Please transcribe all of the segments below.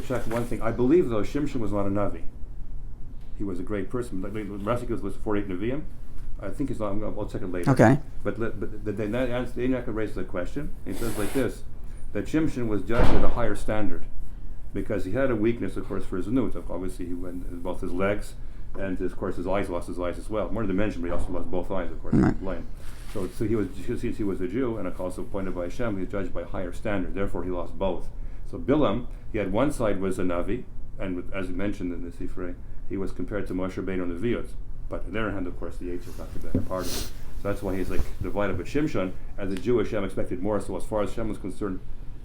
to check one thing. I believe, though, Shimshon was not a Navi. He was a great person. Rashi was 48 Nevi'im. I think it's not. I'll check it later. Okay. But the Enyaq raises the question. He says like this: that Shimshon was judged at a higher standard because he had a weakness, of course, for his nut. Obviously, he went both his legs and, of course, his eyes. Lost his eyes as well. More dimension, but he also lost both eyes, of course. Right. Blind. So he was, since he was a Jew and also appointed by Hashem, he was judged by a higher standard. Therefore, he lost both. So Bilam, he had one side was a Navi, and as we mentioned in the Sifrei, he was compared to Moshe Rabbeinu and the Neviot. But on the other hand, of course, the H is not the better part of it. So that's why he's like divided. But Shimshon, as a Jew, Hashem expected more. So as far as Hashem was concerned,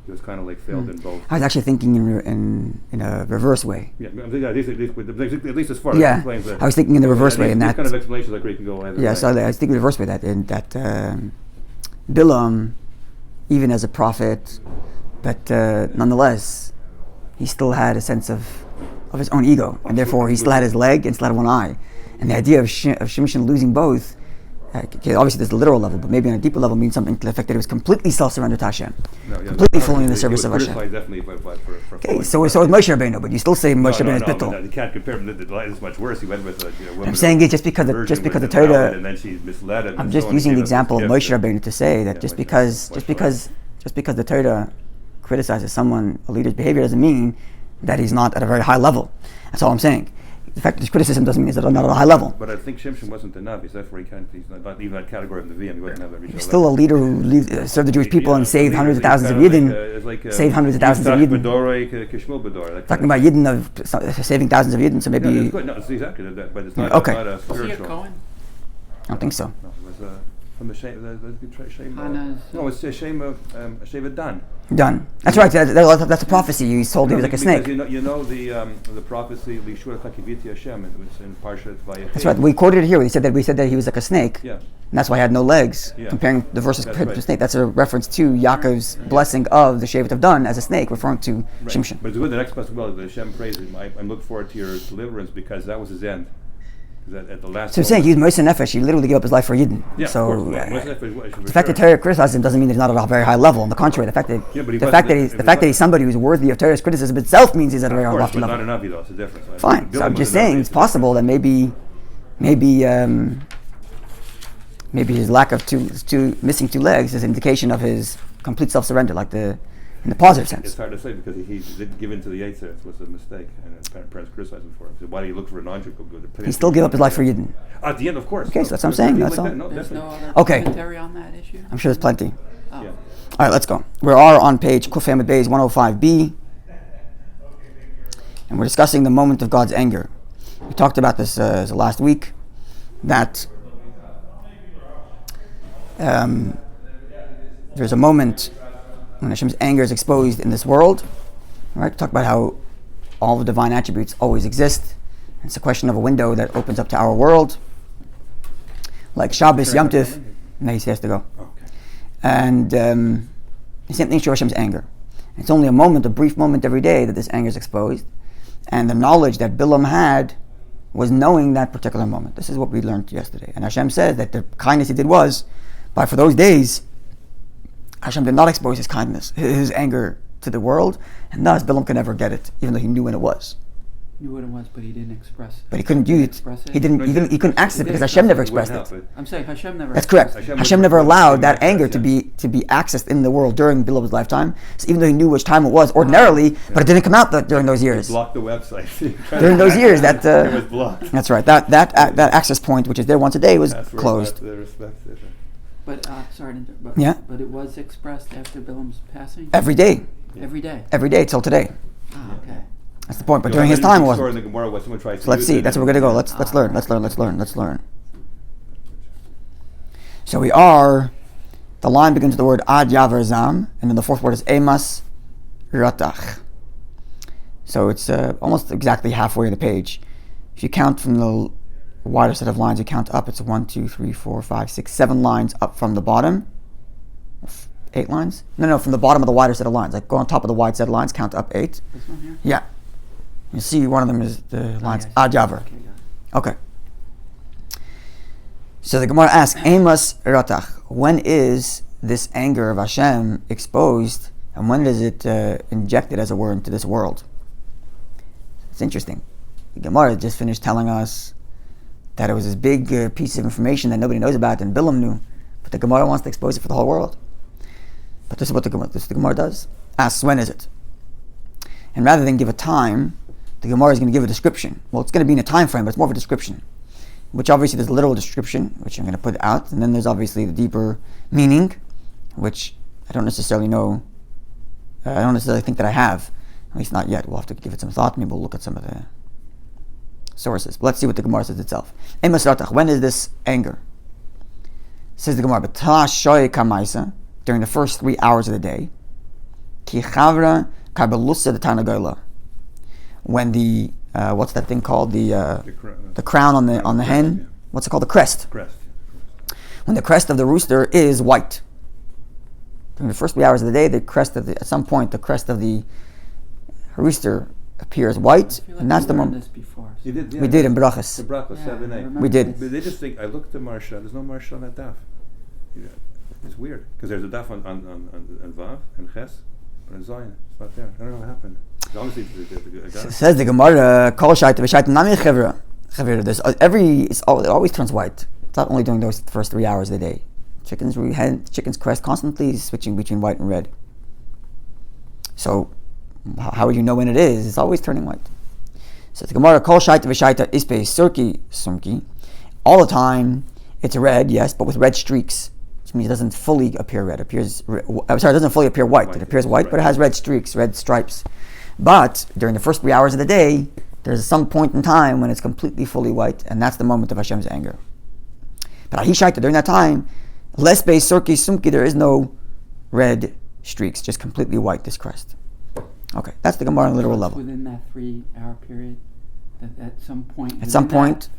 he was kind of like failed in both. I was actually thinking in a reverse way. Yeah, at least as far as yeah, explains that. I was thinking in the reverse way. These That kind of explanations like where you can go either yeah, way. so I was thinking the reverse way that Bilam, even as a prophet, but nonetheless, he still had a sense of his own ego, and therefore he still had his leg and still had one eye. And the idea of Shimshon losing both, obviously there's the literal level, but maybe on a deeper level means something to the effect that he was completely self-surrendered to Hashem, completely fully in the service of Hashem. Definitely, Okay, so is Moshe Rabbeinu, but you still say Moshe Rabbeinu is bittul. You can't compare him. The light is much worse. He went with a woman. I'm saying it just because the Torah. And then she misled him. I'm just using the example of Moshe Rabbeinu to say that just because the Torah criticizes someone, a leader's behavior, doesn't mean that he's not at a very high level. That's all I'm saying. The fact that his criticism doesn't mean that they're not at a high level. But I think Shimshon wasn't the Navi, so therefore he's not even that category of the VM. He wouldn't have that. He's still a leader who served the Jewish people and saved hundreds of thousands of Yidden. Saved hundreds of thousands of Yidden. Talking about Yidden of saving thousands of Yidden, so maybe. No, it's exactly that, but it's not, okay. Not a spiritual. Was he a Cohen? I don't think so. No, it was from the Shem. No, it's a Shem Dan. Done. That's right. That's a prophecy. He's told he was like a snake. You know the prophecy Lishur Chakiviti Hashem. It was in Parshat Vayetei. That's right. We quoted it here. We said that he was like a snake. Yeah. And that's why he had no legs. Yeah. Comparing the verses That's to right. the snake. That's a reference to Yaakov's blessing of the Shevet of Dan as a snake, referring to right. Shimshon. But it's good. The next passage, well, the Hashem praises him. I'm looking forward to your deliverance because that was his end. At the last. So I'm saying he was Moshe Nefesh. He literally gave up his life for Yidden. Yeah, so of course. the fact that Torah criticizes him doesn't mean that he's not at a very high level. On the contrary, the fact that he's somebody who's worthy of Torah's criticism itself means he's at a very lofty level. Not a Navi though. It's a difference. Fine. So I'm just saying it's possible that maybe his lack of missing two legs is an indication of his complete self-surrender, like in the positive sense. It's hard to say because he didn't give in to the Yetzer. It was a mistake, and parents criticized him for it. So why do you look for a non-Jew? He still gave up his life for Yidden. At the end, of course. Okay, so that's what I'm saying. That's all. There's no other Okay. commentary on that issue? I'm sure there's plenty. Oh. Yeah. All right, let's go. We are on page Kuf Hamid Beis 105b, and we're discussing the moment of God's anger. We talked about this last week, that there's a moment when Hashem's anger is exposed in this world. Right? Talk about how all the divine attributes always exist. It's a question of a window that opens up to our world, like Shabbos, Yom Tov. No, he has to go. Okay. And the same thing to Hashem's anger. It's only a brief moment every day that this anger is exposed. And the knowledge that Bilam had was knowing that particular moment. This is what we learned yesterday. And Hashem says that the kindness he did was, but for those days, Hashem did not expose his kindness, his anger to the world, and thus Bilam could never get it, even though he knew when it was. Knew what it was, but he didn't express it. But he couldn't use it. He couldn't access it because Hashem never expressed it. I'm saying Hashem never. That's correct. Hashem Hashem never allowed that anger to be accessed in the world during Bilam's lifetime. So even though he knew which time it was ordinarily, but it didn't come out during those years. He blocked the website. During those years, that it was blocked. That's right. That access point, which is there once a day, was closed. But sorry to interrupt. But, yeah. But it was expressed after Bilam's passing. Every day. Every day. Every day till today. Ah, okay. That's the point. But during his time, it wasn't. So let's see. That's where we're going to go. Let's learn. So we are. The line begins with the word Ad Yaver Zam, and then the fourth word is Emas Ratach. So it's almost exactly halfway of the page. If you count from the wider set of lines, you count up. It's 1, 2, 3, 4, 5, 6, 7 lines up from the bottom. 8 lines? No, from the bottom of the wider set of lines. Like go on top of the wide set of lines, count up 8. This one here? Yeah. You see one of them is the lines Ad Yaver. Okay. So the Gemara asks, Emas Ratach, when is this anger of Hashem exposed, and when is it injected, as it were, into this world? It's interesting. The Gemara just finished telling us that it was this big piece of information that nobody knows about and Bilam knew, but the Gemara wants to expose it for the whole world. But this is what the Gemara does. Asks, when is it? And rather than give a time, the Gemara is going to give a description. Well, it's going to be in a time frame, but it's more of a description. Which obviously there's a literal description, which I'm going to put out, and then there's obviously the deeper meaning, which I don't necessarily know. I don't necessarily think that I have, at least not yet. We'll have to give it some thought. Maybe we'll look at some of the sources. But let's see what the Gemara says itself. When is this anger? Says the Gemara, during the first 3 hours of the day. When the what's that thing called? The crown on the hen. Yeah. What's it called? The crest. Crest. When the crest of the rooster is white. During the first 3 hours of the day, at some point the crest of the rooster appears white, and that's the moment. This before. You did, yeah, We did in Brachas. The Brachas, Yeah, 7a. We did. But they just think, I looked at Marsha, there's no Marsha on that daf. Yeah. It's weird, because there's a daf on Vav and Ches, but in Zion, it's not there. I don't know what happened. It's obviously, Says the Gemara, Kol Shaita v'Shaita Nami Chevra. It always turns white. It's not only during those first 3 hours of the day. Chicken's crest constantly switching between white and red. So, how would you know when it is? It's always turning white. So the Gemara, Kol Shaita v'Shaita Ispe Surki Sumki. All the time, it's red, yes, but with red streaks. Which means it doesn't fully appear red. It doesn't fully appear white. It appears white, but it has red streaks, red stripes. But during the first 3 hours of the day, there's some point in time when it's completely fully white, and that's the moment of Hashem's anger. But Ahishaita, during that time, less base surki sumki, there is no red streaks, just completely white, this crest. Okay, that's the Gemara on a literal level. Within that 3 hour period, at some point.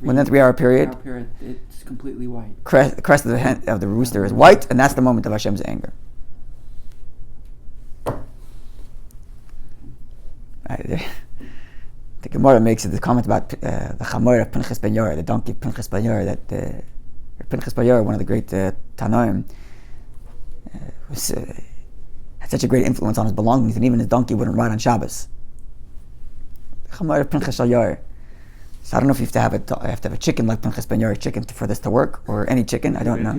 Within that 3 hour period, it's completely white. The crest of the rooster is white, and that's the moment of Hashem's anger. The Gemara makes the comment about the Chamor of Pinchas ben Yair, the donkey of Pinchas ben Yair, that Pinchas ben Yair, one of the great Tanoim, had such a great influence on his belongings, and even his donkey wouldn't ride on Shabbos. The Chamor of Pinchas ben Yair. So I don't know if you have to have a chicken like Pinchas ben Yair chicken for this to work, or any chicken. I don't know,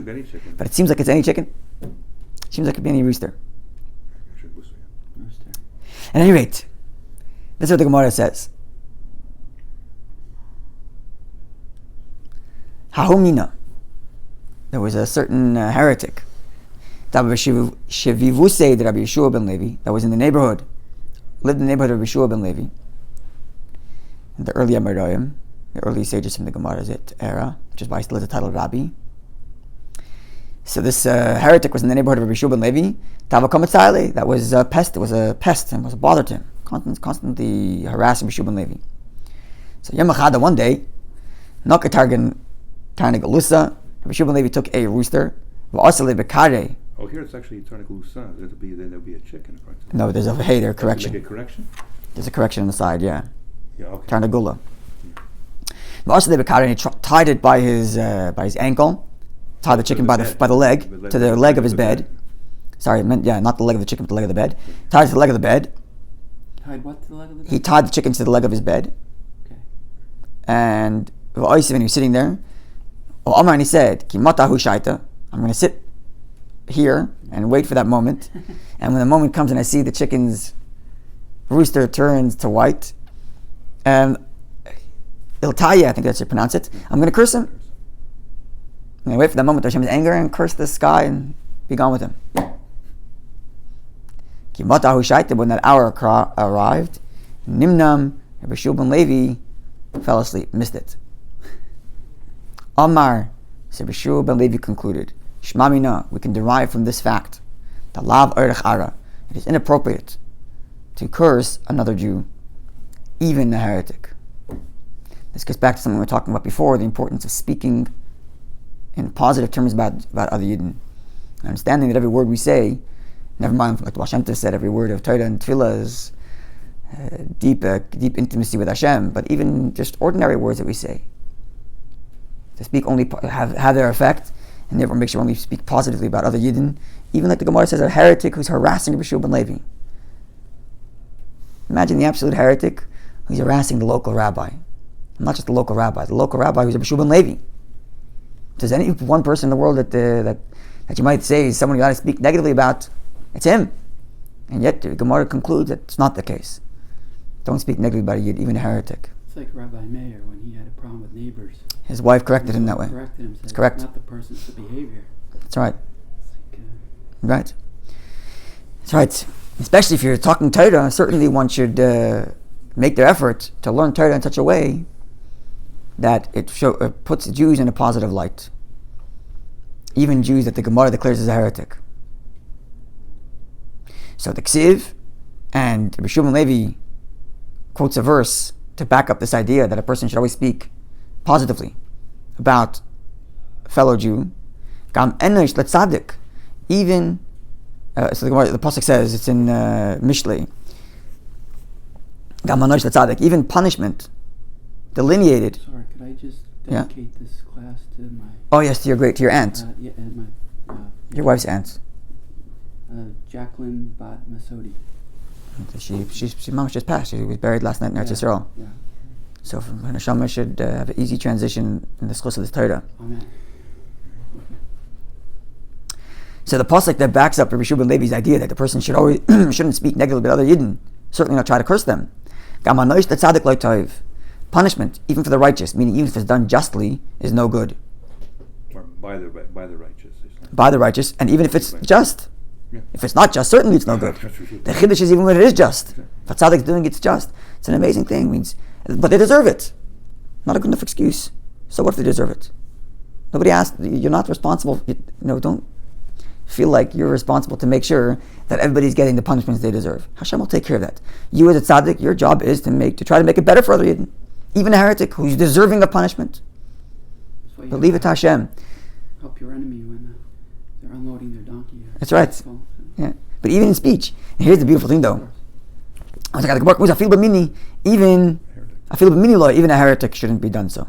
but it seems like it's any chicken. It seems like it could be any rooster. At any rate, this is what the Gemara says. Hahumina. There was a certain heretic, Shevivusei de Rabbi Yeshua ben Levi, that was in the neighborhood, lived in the neighborhood of Rabbi Yeshua ben Levi. In the early Amoraim, the early sages from the Gemara's era, which is why he still has the title of Rabbi. So this heretic was in the neighborhood of Rabbi Yeshua ben Levi. That was a pest. It was a pest and was a bother to him. Constantly harassing Rabbi Yeshua ben Levi. So Yom Echad, one day, Nakatargan Tarnagalusa, Rabbi Yeshua ben Levi took a rooster. Oh, here it's actually Tarnagalusa. There'll be a chicken. No, there's a correction. Like a correction? There's a correction on the side, yeah. Yeah, okay. Tarnagula. And he tied it by his ankle. Tied the chicken by the leg to the leg of his bed. Sorry, not the leg of the chicken, but the leg of the bed. Tied it to the leg of the bed. Tied what to the leg of the bed? He tied the chicken to the leg of his bed. Okay. And when he was sitting there, and he said, I'm going to sit here and wait for that moment. And when the moment comes and I see the chicken's rooster turns to white, and Iltaya, I think that's how you pronounce it, I'm going to curse him. I'm going to wait for that moment of Hashem's anger and curse the sky and be gone with him. When that hour arrived, Nimnam, Rabbi Yeshua ben Levi, fell asleep, missed it. Amar, so Rabbi Yeshua ben Levi concluded, Shmamina, we can derive from this fact, that lav erech ara, it is inappropriate to curse another Jew, even a heretic. This gets back to something we were talking about before, the importance of speaking in positive terms about other Yidden. Understanding that every word we say, never mind, like the Baal Shem Tov said, every word of Torah and Tefillah is deep intimacy with Hashem, but even just ordinary words that we say, to speak only have their effect, and therefore make sure only speak positively about other Yidden. Even like the Gemara says, a heretic who's harassing Rabbi Yeshua ben Levi. Imagine the absolute heretic who's harassing the local rabbi. Not just the local rabbi who's Rabbi ben Levi. If there's any one person in the world that you might say is someone you got to speak negatively about, it's him. And yet the Gemara concludes that it's not the case. Don't speak negatively about a Yid, even a heretic. It's like Rabbi Meir when he had a problem with neighbors. His wife corrected him that way. Corrected him. Said, That's correct. It's not the person, it's the behavior. That's right. It's like, Right. That's right. Especially if you're talking Torah, certainly one should make their effort to learn Torah in such a way that it puts Jews in a positive light. Even Jews that the Gemara declares as a heretic. So the Ksiv and Rabbi Shimon Levi quotes a verse to back up this idea that a person should always speak positively about a fellow Jew. Gam enosh letzadik. Even so the pasuk says, it's in Mishlei. Gam enosh letzadik. Even punishment delineated. Sorry, could I just dedicate this class to my... Oh yes, to your aunt. And my... Your wife's aunt. Jacqueline Bat Masodi. She mama just passed. She was buried last night in Eretz Yisrael. Yeah. So her neshama should have an easy transition in the schos of this Torah. Amen. So the pasuk that backs up Rabbi Shimon Levi's idea that the person should always shouldn't speak negatively about other Yidden, certainly not try to curse them. Gamanoish tzaddik lo toiv. Punishment, even for the righteous, meaning even if it's done justly, is no good. Or by the righteous. By the righteous, and even if it's just. Yeah. If it's not just, certainly it's no good. The chiddush is even when it is just. If a tzaddik's doing it's just. It's an amazing thing. But they deserve it. Not a good enough excuse. So what if they deserve it? Nobody asked. You're not responsible. Don't feel like you're responsible to make sure that everybody's getting the punishments they deserve. Hashem will take care of that. You as a tzaddik, your job is to try to make it better for other Yidden. Even a heretic who's deserving of punishment. Believe it to Hashem. Help your enemy when they're unloading their donkey. That's right. Yeah. But even in speech, and here's the beautiful thing though. Even a heretic shouldn't be done so.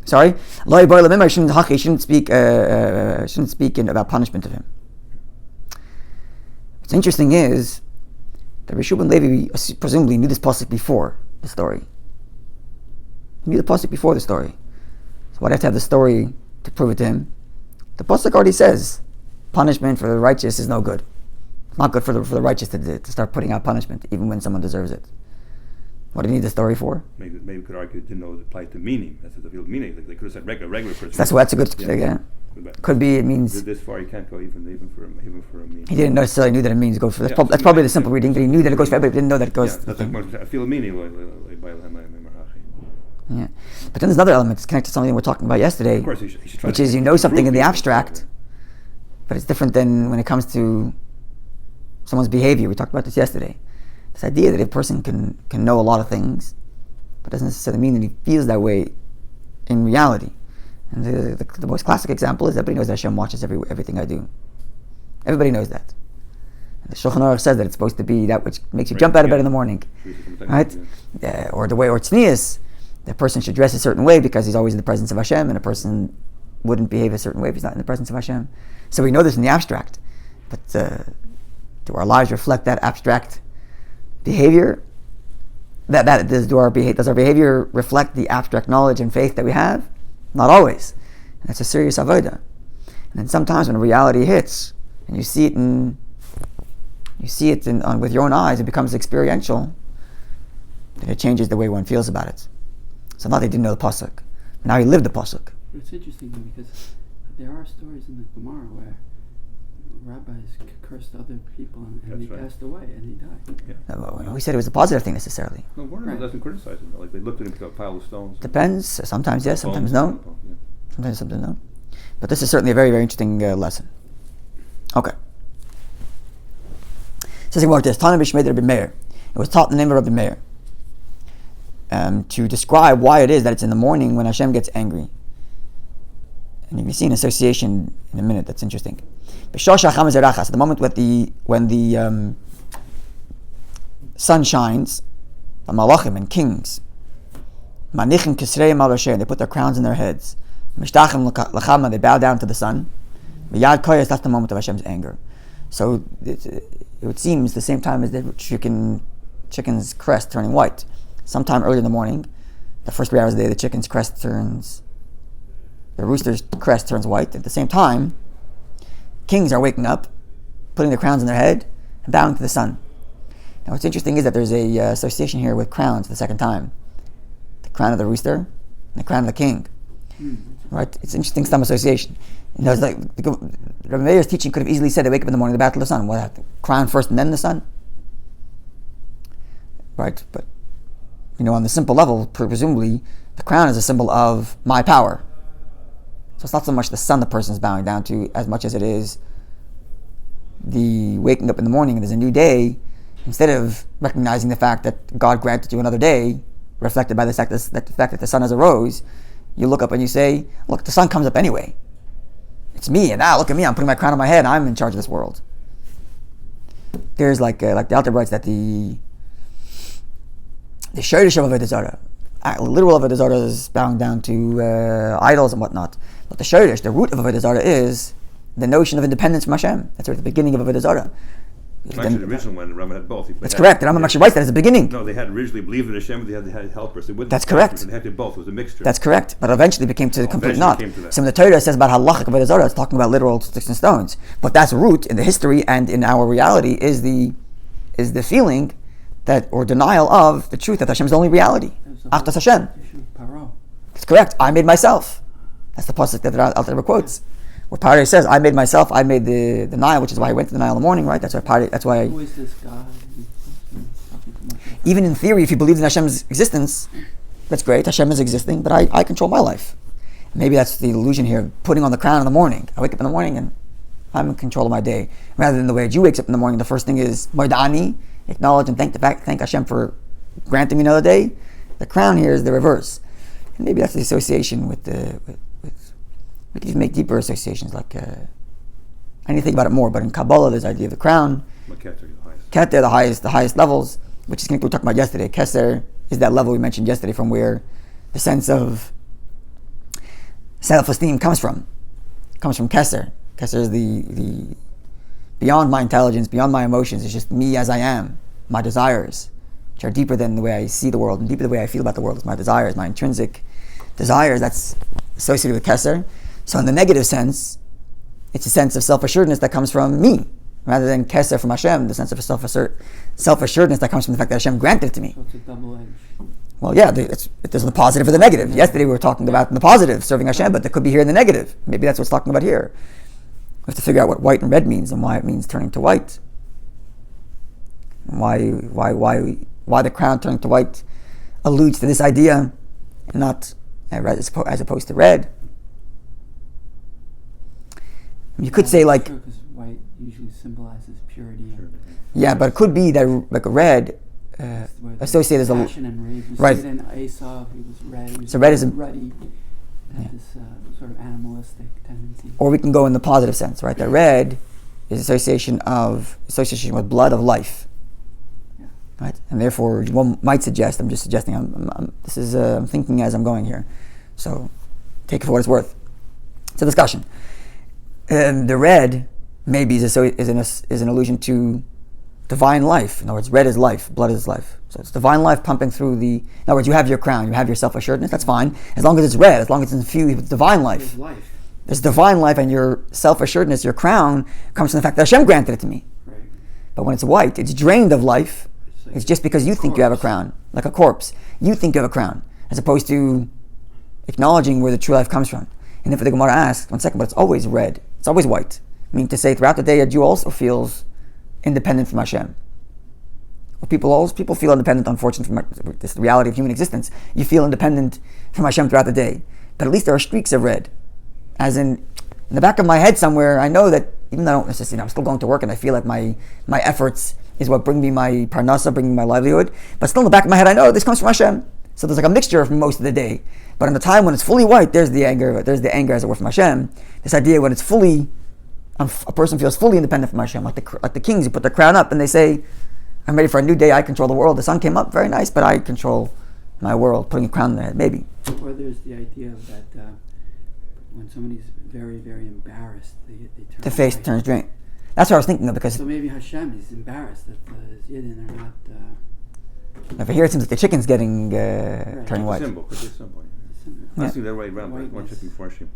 Sorry? Shouldn't speak about punishment of him. What's interesting is that Rabbi Shimon Levi presumably knew this pasuk before the story. He knew the pasuk before the story. So why do I have to have the story to prove it to him? The pasuk already says punishment for the righteous is no good. It's not good for the righteous to start putting out punishment, even when someone deserves it. What do you need the story for? Maybe we could argue it didn't know it applied to meaning. That's the field meaning. Like they could have said regular person. That's a good thing. Yeah. Could be it means this far you can't go even for a meaning. He didn't necessarily knew that it means go for. That's probably the simple reading. That he knew that it goes for everybody. Didn't know that it goes. Yeah, that's like a field meaning. Yeah, but then there's another element. It's connected to something we're talking about yesterday. Of course, which is something in the abstract, but it's different than when it comes to someone's behavior. We talked about this yesterday. This idea that a person can know a lot of things, but doesn't necessarily mean that he feels that way in reality. And the most classic example is everybody knows that Hashem watches everything I do. Everybody knows that. And the Shulchan Aruch says that it's supposed to be that which makes you jump out of bed in the morning, right? Or tznius, the person should dress a certain way because he's always in the presence of Hashem, and a person wouldn't behave a certain way if he's not in the presence of Hashem. So we know this in the abstract, but do our lives reflect that abstract behavior? Does our behavior reflect the abstract knowledge and faith that we have? Not always. And that's a serious avodah. And then sometimes when reality hits and you see it with your own eyes, it becomes experiential. Then it changes the way one feels about it. So now they didn't know the pasuk. Now he lived the pasuk. But it's interesting though, because there are stories in the Gemara where rabbis cursed other people and they passed away and they died. Yeah. No, we said it was a positive thing necessarily. No, one doesn't criticize him. Like they looked at him like a pile of stones. Depends. Sometimes yes, sometimes no. Sometimes no. But this is certainly a very, very interesting lesson. Okay. Says about this. Tana b'shmei Rabbi Meir. It was taught in the name of Rabbi Meir. To describe why it is that it's in the morning when Hashem gets angry. And you can see an association in a minute that's interesting. The moment when the sun shines, the malachim and kings, they put their crowns in their heads. They bow down to the sun. That's the moment of Hashem's anger. So it would seem it's the same time as the chicken's crest turning white. Sometime early in the morning, the first 3 hours of the day, the rooster's crest turns white. At the same time, kings are waking up, putting their crowns on their head, and bowing to the sun. Now what's interesting is that there's a association here with crowns the second time. The crown of the rooster and the crown of the king. Right? It's interesting some association. And there's Rabbi Meir's teaching could have easily said they wake up in the morning, they bow to the sun. What, the crown first and then the sun? Right? But on the simple level, presumably, the crown is a symbol of my power. So it's not so much the sun the person is bowing down to, as much as it is the waking up in the morning and there's a new day. Instead of recognizing the fact that God granted you another day, reflected by the fact that the sun has arose, you look up and you say, look, the sun comes up anyway. It's me, and now look at me, I'm putting my crown on my head, I'm in charge of this world. There's like the Alter writes that the Shorish of Avodah Zarah, literal Avodah Zarah is bowing down to idols and whatnot. But the Shorish, the root of Avodah Zarah is the notion of independence from Hashem. That's right at the beginning of Avodah Zarah. Actually, the original one, the Rambam had both. That's correct. The Rambam actually writes that as the beginning. No, they had originally believed in Hashem, but they had helpers. That's correct. They had to both. It was a mixture. That's correct. But eventually became to the complete knot. So when the Torah says about halachic Avodah Zarah, it's talking about literal sticks and stones. But that's root in the history and in our reality is the feeling that, or denial of the truth that Hashem is the only reality. Achtas Hashem. That's correct. I made myself. That's the pasuk that the Alter quotes. Where Perek says, I made myself, I made the Nile, which is why I went to the Nile in the morning, right? Who is this God? Even in theory, if you believe in Hashem's existence, that's great, Hashem is existing, but I control my life. Maybe that's the illusion here, putting on the crown in the morning. I wake up in the morning and I'm in control of my day. Rather than the way a Jew wakes up in the morning, the first thing is, Modani, acknowledge and thank Hashem for granting me another day. The crown here is the reverse. And maybe that's the association with we can even make deeper associations, like I need to think about it more. But in Kabbalah, there's the idea of the crown. Keter, the highest levels, which is what we talked about yesterday. Keser is that level we mentioned yesterday, from where the sense of self-esteem comes from. It comes from Keser. Keser is the beyond my intelligence, beyond my emotions. It's just me as I am, my desires, which are deeper than the way I see the world and deeper than the way I feel about the world. It's my desires, my intrinsic desires. That's associated with Keser. So in the negative sense, it's a sense of self-assuredness that comes from me, rather than Keser from Hashem, the sense of self-assuredness that comes from the fact that Hashem granted it to me. So it's a double-edged. Well, yeah, there's the positive or the negative. Yesterday we were talking about the positive, serving Hashem, but there could be here in the negative. Maybe that's what's talking about here. We have to figure out what white and red means and why it means turning to white. And why the crown turning to white alludes to this idea, and not as opposed to red. You could say like, because white usually symbolizes purity. Yeah, but it could be that like a red associated as a passion and rage. You right. see it in Esau, he was red. So red is ruddy. Had this sort of animalistic tendency. Or we can go in the positive sense, right? That red is association with blood of life, right? And therefore, one might suggest. I'm just suggesting. I'm thinking as I'm going here. So take it for what it's worth. It's a discussion. The red maybe is an allusion to divine life. In other words, red is life, blood is life. So it's divine life pumping through in other words, you have your crown, you have your self-assuredness, that's fine. As long as it's red, as long as it's infused with divine life. There's divine life, and your self-assuredness, your crown, comes from the fact that Hashem granted it to me. Right. But when it's white, it's drained of life. It's just because you think you have a crown, like a corpse. You think you have a crown, as opposed to acknowledging where the true life comes from. And if the Gemara asks, 1 second, but it's always red. It's always white. I mean, to say throughout the day, a Jew also feels independent from Hashem. Well, people feel independent, unfortunately, from this reality of human existence. You feel independent from Hashem throughout the day. But at least there are streaks of red. As in the back of my head somewhere, I know that even though I don't necessarily, I'm still going to work and I feel like my efforts is what bring me my parnasa, bring me my livelihood. But still in the back of my head, I know this comes from Hashem. So there's like a mixture for most of the day. But in the time when it's fully white, there's the anger as it were from Hashem. This idea when it's fully, a person feels fully independent from Hashem, like the kings who put their crown up and they say, I'm ready for a new day, I control the world. The sun came up, very nice, but I control my world, putting a crown on their head, maybe. Or there's the idea that when somebody's very, very embarrassed, they turn the face white. turns green. That's what I was thinking of, because So maybe Hashem is embarrassed that his Yidden are not. over here it seems like the chicken's getting turning white. Symbol, could be a symbol. I think they're right around. One checking for you.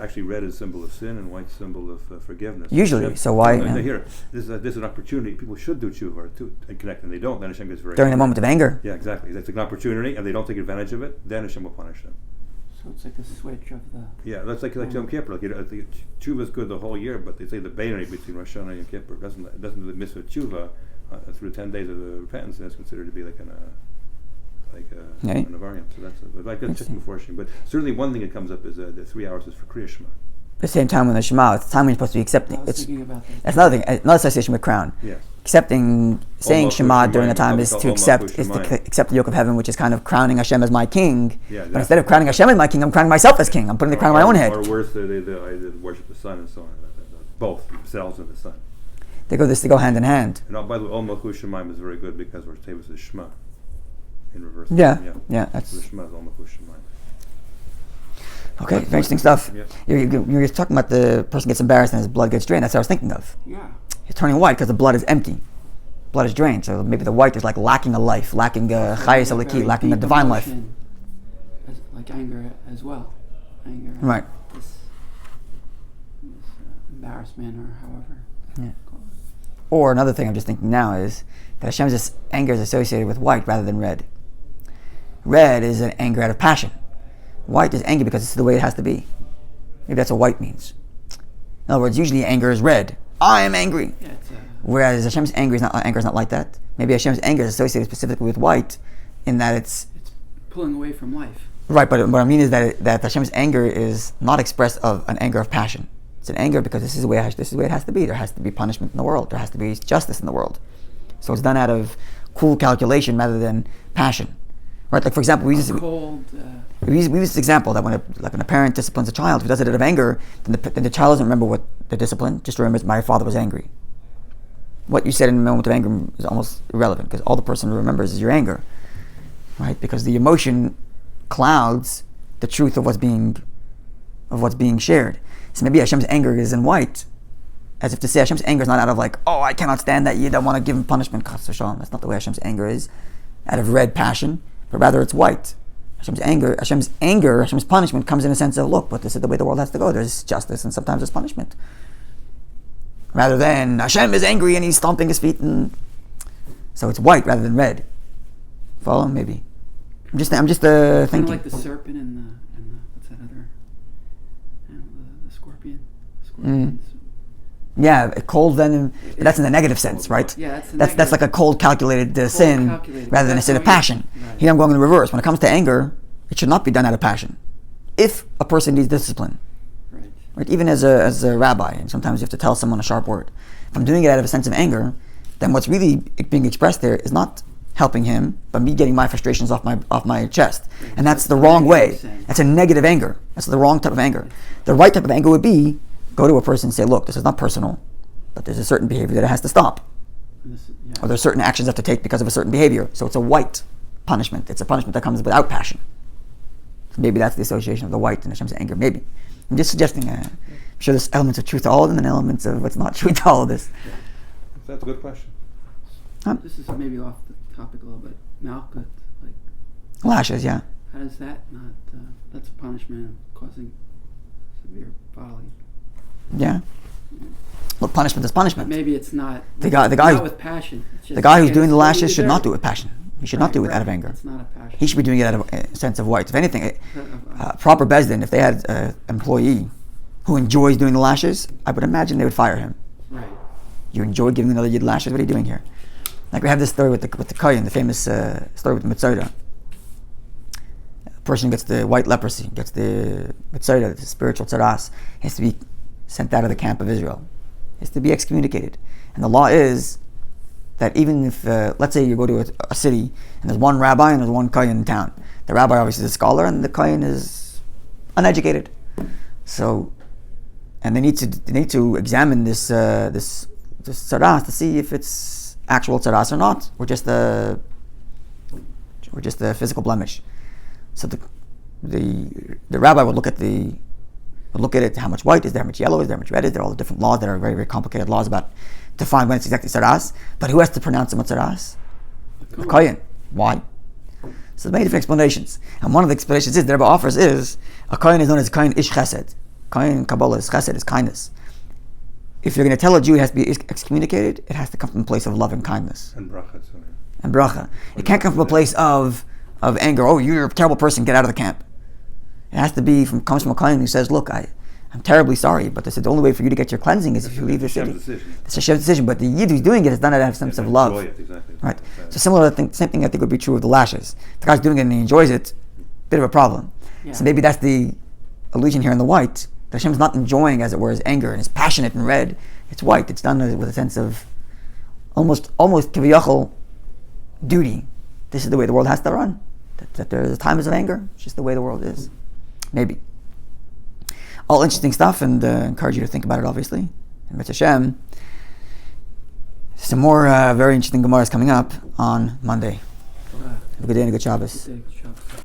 Actually, red is symbol of sin and white symbol of forgiveness. Usually, so why? Here, this is an opportunity. People should do tshuva and connect, and they don't. Then Hashem gets very during the angry. moment of anger. Yeah, exactly. It's an opportunity, and they don't take advantage of it. Then Hashem will punish them. So it's like a switch of the. Yeah, that's like Yom Kippur. Like, tshuva is good the whole year, but they say the binary between Rosh Hashanah and Yom Kippur doesn't do the mitzvah tshuva through 10 days of the repentance, and that's considered to be like an avarium. So that's like a checking for Hashem. But certainly one thing that comes up is the 3 hours is for Kriya Shema. The same time when the Shema, it's the time when you're supposed to be accepting. I was thinking about that. That's another thing, another association with crown. Yes. Accepting, saying Shema during the time is to accept the yoke of heaven, which is kind of crowning Hashem as my king. Yeah, but instead of crowning Hashem as my king, I'm crowning myself as king. I'm putting the crown on my own head. Or worse, they worship the sun and so on. Both themselves and the sun. They go hand in hand. And by the way, Ol Malchus Shemaim is very good because we're Tavis is Shema in reverse. Yeah. That's so the Shema is Ol Malchus Shemaim. Okay, very interesting stuff. Yeah. You're talking about the person gets embarrassed and his blood gets drained. That's what I was thinking of. Yeah. He's turning white because the blood is empty. Blood is drained. So maybe the white is like lacking a life, lacking a chayes aliki, lacking a divine life. Like anger as well. Anger. Right. This embarrassment or however. Yeah. Or another thing I'm just thinking now is that Hashem's anger is associated with white rather than red. Red is an anger out of passion. White is anger because it's the way it has to be. Maybe that's what white means. In other words, usually anger is red. I am angry. Yeah, Whereas Hashem's anger is not like that. Maybe Hashem's anger is associated specifically with white, in that it's pulling away from life. Right, but what I mean is that Hashem's anger is not expressed of an anger of passion. It's an anger because this is the way it has to be. There has to be punishment in the world. There has to be justice in the world. So it's done out of cool calculation rather than passion. Right? Like, for example, we use this example that when a parent disciplines a child, if he does it out of anger, then the child doesn't remember what the discipline, just remembers my father was angry. What you said in a moment of anger is almost irrelevant because all the person remembers is your anger. Right? Because the emotion clouds the truth of what's being shared. So maybe Hashem's anger is in white, as if to say Hashem's anger is not out of like, oh, I cannot stand that you don't want to give him punishment. That's not the way Hashem's anger is, out of red passion, but rather it's white. Hashem's punishment comes in a sense of, look, but this is the way the world has to go. There's justice and sometimes there's punishment. Rather than Hashem is angry and he's stomping his feet, and so it's white rather than red. Follow? Maybe. I'm just thinking. Kind of like the serpent and the what's that other? The scorpion. Yeah, a cold venom. That's in the negative sense, right? Yeah, that's like a cold calculated sin rather than a sin of passion. Right. Here I'm going in the reverse. When it comes to anger, it should not be done out of passion. If a person needs discipline, right? Even as a rabbi, and sometimes you have to tell someone a sharp word. If I'm doing it out of a sense of anger, then what's really being expressed there is not helping him, but me getting my frustrations off my chest. And that's the wrong way. That's a negative anger. That's the wrong type of anger. The right type of anger would be, go to a person and say, look, this is not personal, but there's a certain behavior that it has to stop. Or there's certain actions I have to take because of a certain behavior. So it's a white punishment. It's a punishment that comes without passion. So maybe that's the association of the white and Hashem's anger. Maybe. I'm just suggesting, I'm sure there's elements of truth to all of them and elements of what's not true to all of this. Yeah. That's a good question. This is maybe off the topic a little bit. Malchut, like lashes, yeah. How does that not? That's a punishment causing severe folly. Yeah. Well, punishment is punishment. But maybe it's not. The guy not with passion. The guy who's doing the lashes should not do it with passion. He should not do it out of anger. It's not a passion. He should be doing it out of a sense of white. If anything, proper Bezdin, if they had an employee who enjoys doing the lashes, I would imagine they would fire him. Right. You enjoy giving another yid lashes? What are you doing here? Like we have this story with the kohen, the famous story with the Mitzvah. A person gets the white leprosy, gets the Mitzvah, the spiritual tzaras, has to be sent out of the camp of Israel. Has to be excommunicated. And the law is that even if, let's say you go to a city and there's one rabbi and there's one kohen in town. The rabbi obviously is a scholar and the kohen is uneducated. So, and they need to examine this tzaras to see if it's actual tzaras or not, or just a physical blemish. So the rabbi would look at the But look at it, how much white is there, how much yellow is there, how much red is there, all the different laws that are very, very complicated laws about define when it's exactly tzaras. But who has to pronounce them tzaras? The Kohen. Why? So there's many different explanations. And one of the explanations the Rebbe offers is, a Kohen is known as Kohen Ish Chesed. Kohen in Kabbalah is Chesed, is kindness. If you're going to tell a Jew he has to be excommunicated, it has to come from a place of love and kindness. And bracha. And bracha. It can't come from a place of anger. Oh, you're a terrible person, get out of the camp. It has to be comes from a Kohen who says, look, I'm terribly sorry, but they said the only way for you to get your cleansing is if you leave the city. It's a Hashem's decision, but the Yid who's doing it has done it out of a sense of love. Exactly. Right. So similar thing, same thing I think would be true of the lashes. If the guy's doing it and he enjoys it, bit of a problem. Yeah. So maybe that's the allusion here in the white. That Hashem's not enjoying, as it were, his anger and it's passionate and red. It's white. It's done with a sense of almost kiviyachol duty. This is the way the world has to run. That there's times of anger. It's just the way the world is. Maybe. All interesting stuff, and encourage you to think about it, obviously. And with Hashem, some more very interesting Gemaras coming up on Monday. Have a good day and a good Shabbos.